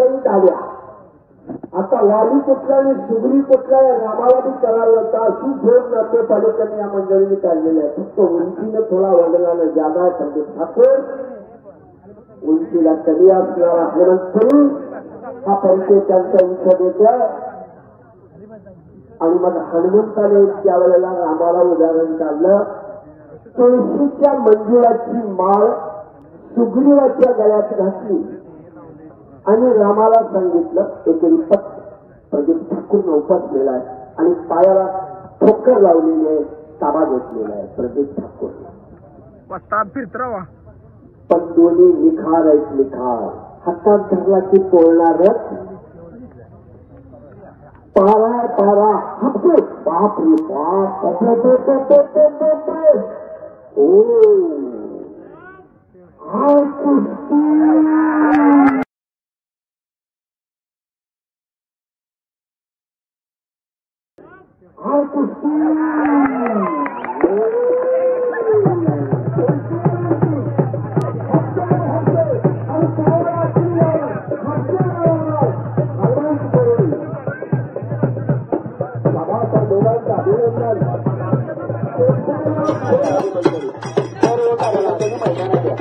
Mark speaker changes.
Speaker 1: पंचायत आल्या. आता वाली कुठला आणि सुगरी कुठला रामाला बी करायला होता. अशी झोप नातेपालिकेने या मंडळीने काढलेली आहे. फक्त उंचीनं थोडा वडिलांना जादा आहे. संदीप ठाकूर उंचीला कमी असणार असल्यानंतर हा परिचय त्यांचा उंच देत्या. आणि मग हनुमंताने त्या वेळेला रामाला उदाहरण काढलं. तुळशीच्या मंजुळाची माळ सुग्रीवाच्या गळ्यात घातली आणि रामाला सांगितलं एकेरी पट प्रदीप ठाकूर उपसलेला आहे आणि पायाला ठोकर लावलेली आहे. ताबा घेतलेला आहे प्रदीप ठाकूर
Speaker 2: फिरतरावा.
Speaker 1: पण दोन्ही निखार आहेत. निखार हातात धरला की पोळणारच. पारा पारा हप्ते बाप रे बाप. ओ हा कुस्ती हा कुस्ती अभिनंदन.